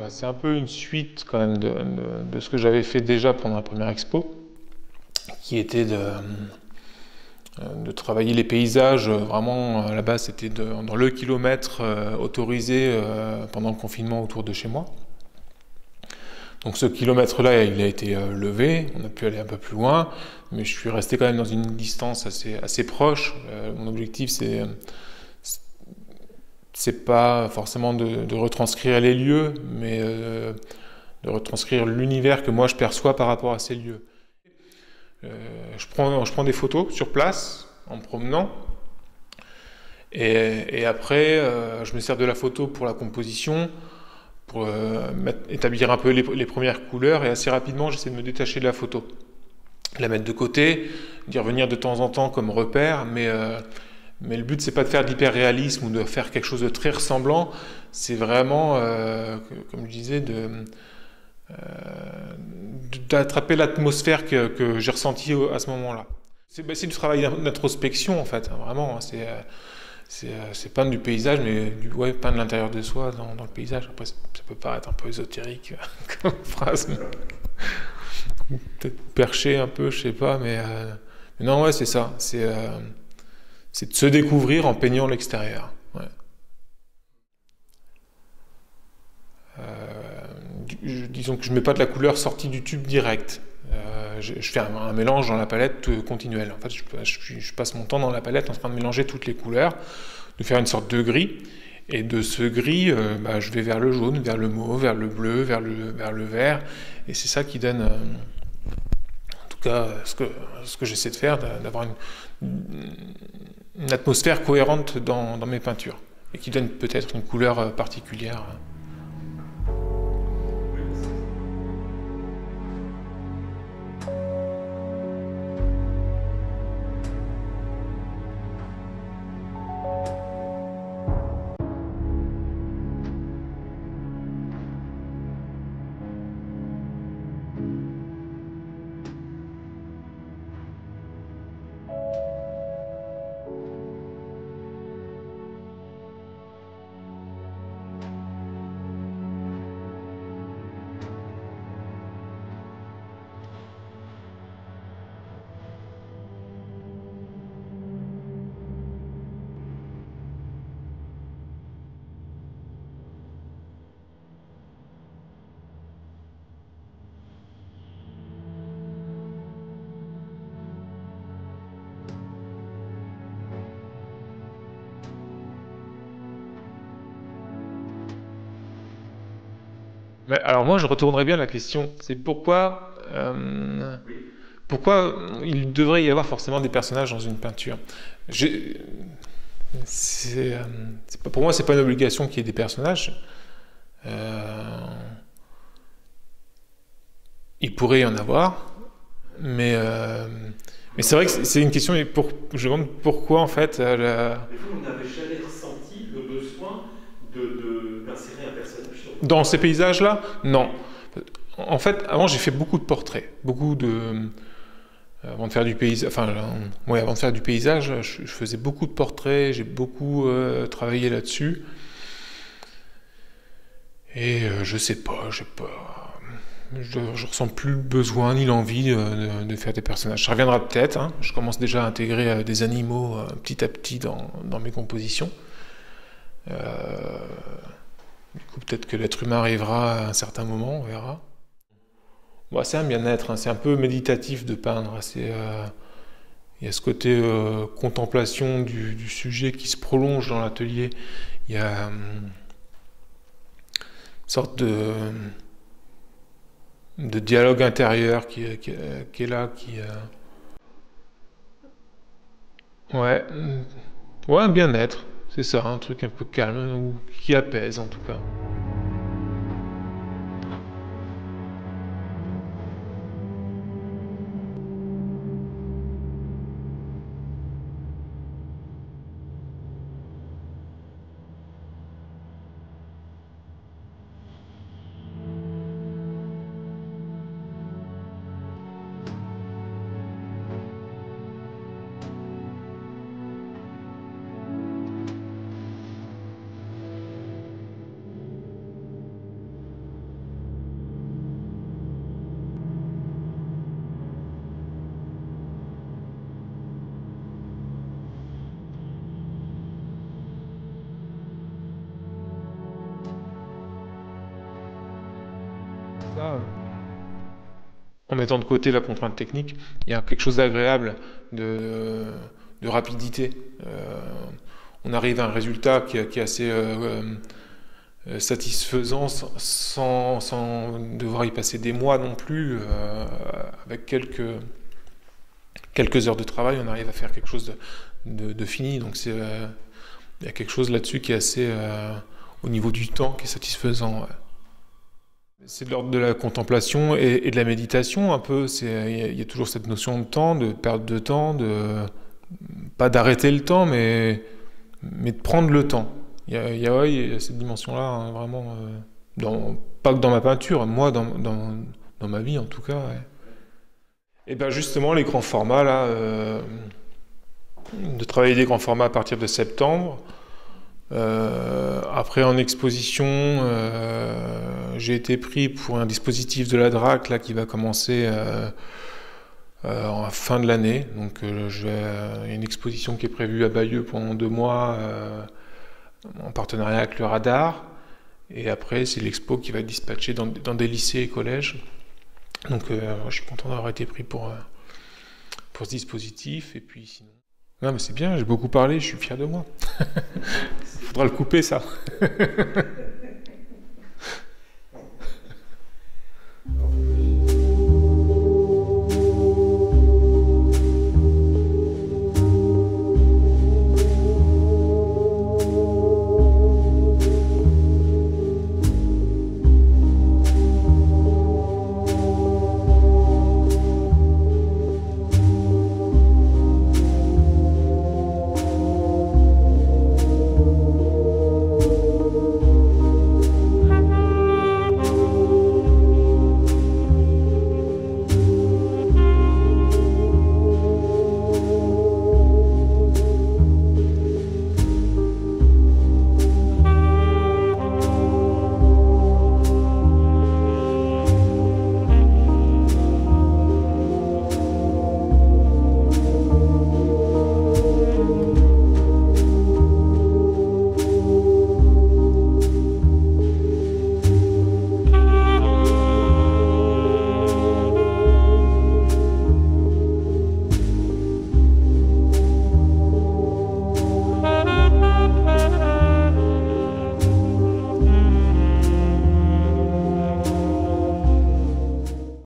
C'est un peu une suite quand même de ce que j'avais fait déjà pendant la première expo, qui était de travailler les paysages. Vraiment, à la base, c'était dans le kilomètre autorisé pendant le confinement autour de chez moi. Donc ce kilomètre-là, il a été levé, on a pu aller un peu plus loin, mais je suis resté quand même dans une distance assez proche. Mon objectif, c'est pas forcément de retranscrire les lieux, mais de retranscrire l'univers que moi je perçois par rapport à ces lieux. Je prends des photos sur place, en me promenant, et après, je me sers de la photo pour la composition, pour établir un peu les premières couleurs, et assez rapidement, j'essaie de me détacher de la photo. La mettre de côté, d'y revenir de temps en temps comme repère, mais le but, c'est pas de faire de l'hyper-réalisme ou de faire quelque chose de très ressemblant, c'est vraiment, comme je disais, d'attraper l'atmosphère que j'ai ressentie à ce moment-là. C'est du travail d'introspection, en fait, hein, vraiment. C'est peindre du paysage, mais ouais, peindre l'intérieur de soi dans le paysage. Après, ça peut paraître un peu ésotérique comme phrase, peut-être perché un peu, je sais pas, mais non, ouais, c'est ça. C'est de se découvrir en peignant l'extérieur. Ouais. Disons que je mets pas de la couleur sortie du tube direct. Je fais un mélange dans la palette continuelle. En fait, je passe mon temps dans la palette en train de mélanger toutes les couleurs, de faire une sorte de gris. Et de ce gris, je vais vers le jaune, vers le mauve, vers le bleu, vers le vert. Et c'est ça qui donne, en tout cas, ce que j'essaie de faire, d'avoir une atmosphère cohérente dans mes peintures. Et qui donne peut-être une couleur particulière. Mais alors moi, je retournerais bien la question. C'est pourquoi il devrait y avoir forcément des personnages dans une peinture. J'ai- pour moi, c'est pas une obligation qu'il y ait des personnages. Euh, il pourrait y en avoir, mais euh, mais c'est vrai que c'est une question. Je me demande pourquoi en fait. Mais vous, vous n'avez jamais ressenti le besoin d'insérer un personnage sur votre Dans ces toile? paysages-là, non. Oui. En fait, avant, j'ai fait beaucoup de portraits, avant de faire du paysage, ouais, avant de faire du paysage, je faisais beaucoup de portraits, j'ai beaucoup travaillé là-dessus. Et je sais pas, je ressens plus le besoin ni l'envie de faire des personnages. Ça reviendra peut-être, hein. Je commence déjà à intégrer des animaux petit à petit dans mes compositions. Euh, du coup, peut-être que l'être humain arrivera à un certain moment, on verra. Bon, c'est un bien-être, hein. C'est un peu méditatif de peindre. Il y a ce côté contemplation du sujet qui se prolonge dans l'atelier. Il y a une sorte de dialogue intérieur qui est là, ouais, ouais, un bien-être, c'est ça, un truc un peu calme, ou qui apaise en tout cas. ça, en mettant de côté la contrainte technique, il y a quelque chose d'agréable, de rapidité. On arrive à un résultat qui est assez satisfaisant sans devoir y passer des mois non plus. Avec quelques heures de travail, on arrive à faire quelque chose de fini. Donc il y a quelque chose là-dessus qui est assez, au niveau du temps, qui est satisfaisant. Ouais. C'est de l'ordre de la contemplation et de la méditation un peu. Il y a toujours cette notion de temps, de perte de temps, pas d'arrêter le temps, mais de prendre le temps. Il y a cette dimension-là, hein, vraiment, pas que dans ma peinture, moi, dans ma vie en tout cas. Ouais. Et bien justement, les grands formats, là, de travailler des grands formats à partir de septembre. Après en exposition, j'ai été pris pour un dispositif de la DRAC là, qui va commencer en fin de l'année. Donc il y a une exposition qui est prévue à Bayeux pendant 2 mois en partenariat avec le Radar. Et après c'est l'expo qui va être dispatchée dans des lycées et collèges. Donc je suis content d'avoir été pris pour ce dispositif. Et puis sinon... Non mais c'est bien, j'ai beaucoup parlé, je suis fier de moi. Faudra le couper ça.